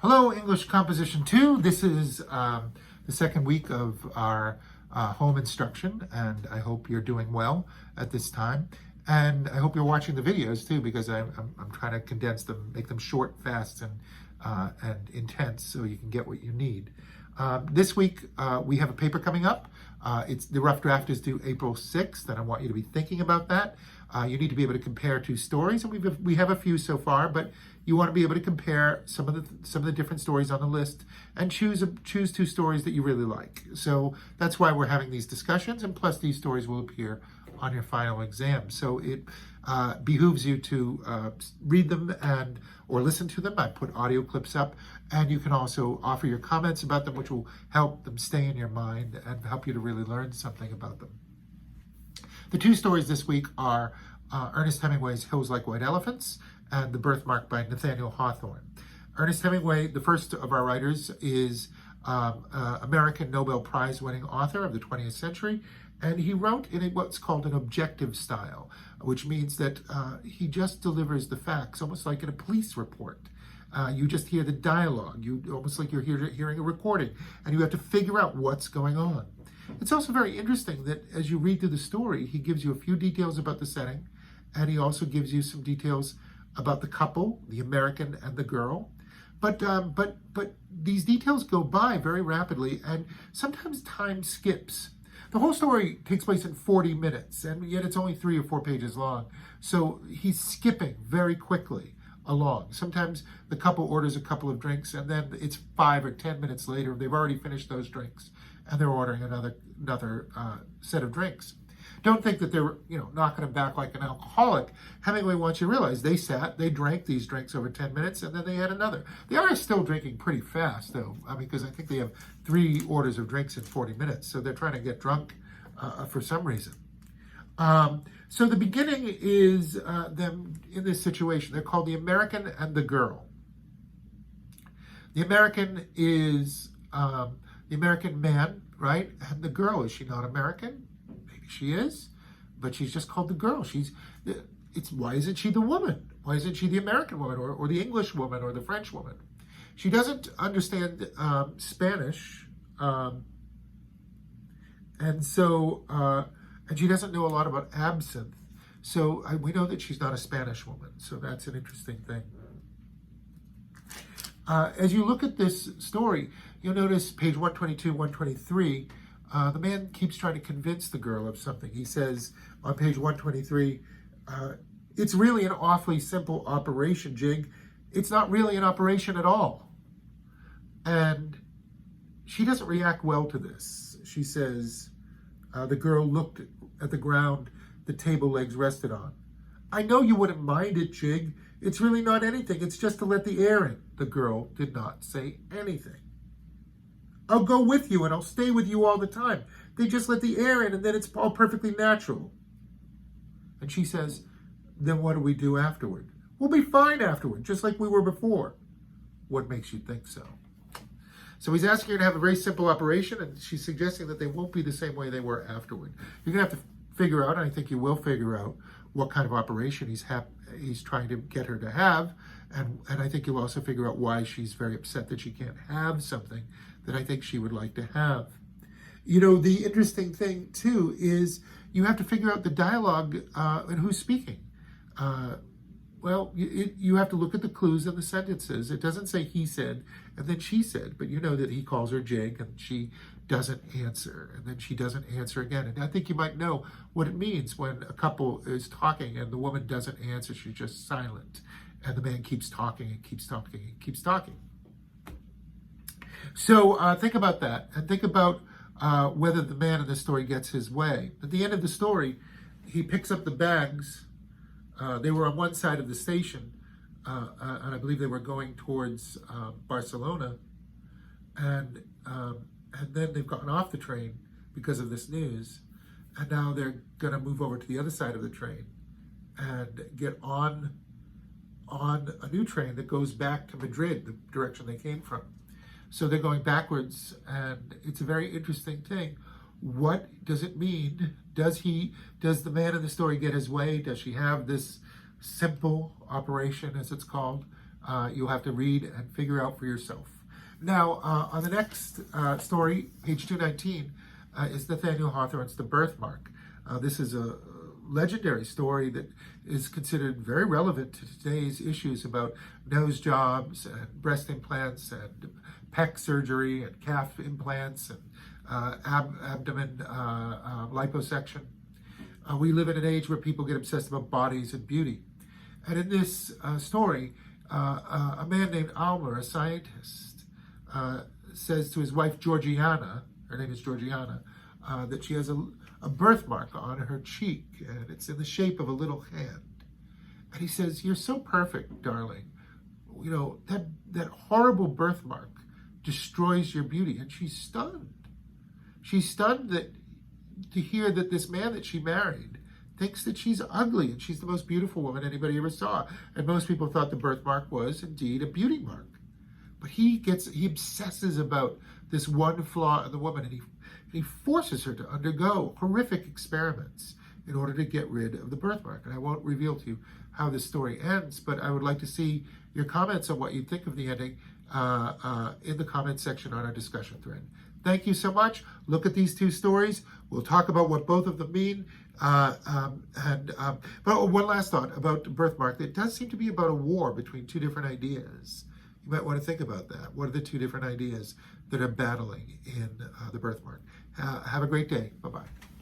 Hello, English Composition 2. This is the second week of our home instruction, and I hope you're doing well at this time. And I hope you're watching the videos too, because I'm trying to condense them, make them short, fast, and intense, so you can get what you need. This week we have a paper coming up. The rough draft is due April 6th, and I want you to be thinking about that. You need to be able to compare two stories, and we have a few so far, but you want to be able to compare some of the different stories on the list and choose two stories that you really like. So that's why we're having these discussions, and plus these stories will appear on your final exam. So it behooves you to read them or listen to them. I put audio clips up, and you can also offer your comments about them, which will help them stay in your mind and help you to really learn something about them. The two stories this week are Ernest Hemingway's Hills Like White Elephants and The Birthmark by Nathaniel Hawthorne. Ernest Hemingway, the first of our writers, is American Nobel Prize winning author of the 20th century, and he wrote in what's called an objective style, which means that he just delivers the facts, almost like in a police report. You just hear the dialogue, almost like you're hearing a recording, and you have to figure out what's going on. It's also very interesting that as you read through the story, he gives you a few details about the setting, and he also gives you some details about the couple, the American and the girl. But these details go by very rapidly, and sometimes time skips. The whole story takes place in 40 minutes, and yet it's only 3 or 4 pages long. So he's skipping very quickly along. Sometimes the couple orders a couple of drinks, and then it's 5 or 10 minutes later, they've already finished those drinks, and they're ordering another set of drinks. Don't think that they're knocking him back like an alcoholic. Hemingway wants you to realize they drank these drinks over 10 minutes, and then they had another. They are still drinking pretty fast, though, because I think they have 3 orders of drinks in 40 minutes, so they're trying to get drunk for some reason. So the beginning is them in this situation. They're called the American and the girl. The American is the American man, right? And the girl, is she not American? Maybe she is, but she's just called the girl. Why isn't she the woman? Why isn't she the American woman or the English woman or the French woman? She doesn't understand Spanish, and she doesn't know a lot about absinthe. So we know that she's not a Spanish woman. So that's an interesting thing. As you look at this story, you'll notice page 122, 123, the man keeps trying to convince the girl of something. He says on page 123, it's really an awfully simple operation, Jig. It's not really an operation at all. And she doesn't react well to this. She says, the girl looked at the ground the table legs rested on. I know you wouldn't mind it, Jig. It's really not anything. It's just to let the air in. The girl did not say anything. I'll go with you and I'll stay with you all the time. They just let the air in and then it's all perfectly natural. And she says, then what do we do afterward? We'll be fine afterward, just like we were before. What makes you think so? So he's asking her to have a very simple operation, and she's suggesting that they won't be the same way they were afterward. You're going to have to figure out, and I think you will figure out, what kind of operation he's trying to get her to have, and I think you'll also figure out why she's very upset that she can't have something that I think she would like to have. The interesting thing, too, is you have to figure out the dialogue and who's speaking. You have to look at the clues in the sentences. It doesn't say he said and then she said, but you know that he calls her Jig and she doesn't answer, and then she doesn't answer again. And I think you might know what it means when a couple is talking and the woman doesn't answer, she's just silent, and the man keeps talking and keeps talking and keeps talking. So think about that, and think about whether the man in the story gets his way. At the end of the story, he picks up the bags. They were on one side of the station, and I believe they were going towards Barcelona, and then they've gotten off the train because of this news, and now they're going to move over to the other side of the train and get on a new train that goes back to Madrid, the direction they came from. So they're going backwards, and it's a very interesting thing. What does it mean? Does the man in the story get his way? Does she have this simple operation, as it's called, you'll have to read and figure out for yourself. Now, on the next story, page 219, is Nathaniel Hawthorne's The Birthmark. This is a legendary story that is considered very relevant to today's issues about nose jobs and breast implants and pec surgery and calf implants and abdomen liposuction. We live in an age where people get obsessed about bodies and beauty. And in this story, a man named Almer, a scientist, says to his wife Georgiana, her name is Georgiana, that she has a birthmark on her cheek, and it's in the shape of a little hand. And he says, "You're so perfect, darling. You know, that horrible birthmark destroys your beauty." And she's stunned. She's stunned to hear that this man that she married thinks that she's ugly and she's the most beautiful woman anybody ever saw. And most people thought the birthmark was indeed a beauty mark. But he obsesses about this one flaw in the woman, and he forces her to undergo horrific experiments in order to get rid of the birthmark. And I won't reveal to you how this story ends, but I would like to see your comments on what you think of the ending in the comment section on our discussion thread. Thank you so much. Look at these two stories. We'll talk about what both of them mean. But one last thought about the birthmark. It does seem to be about a war between two different ideas. You might want to think about that. What are the two different ideas that are battling in the birthmark? Have a great day. Bye-bye.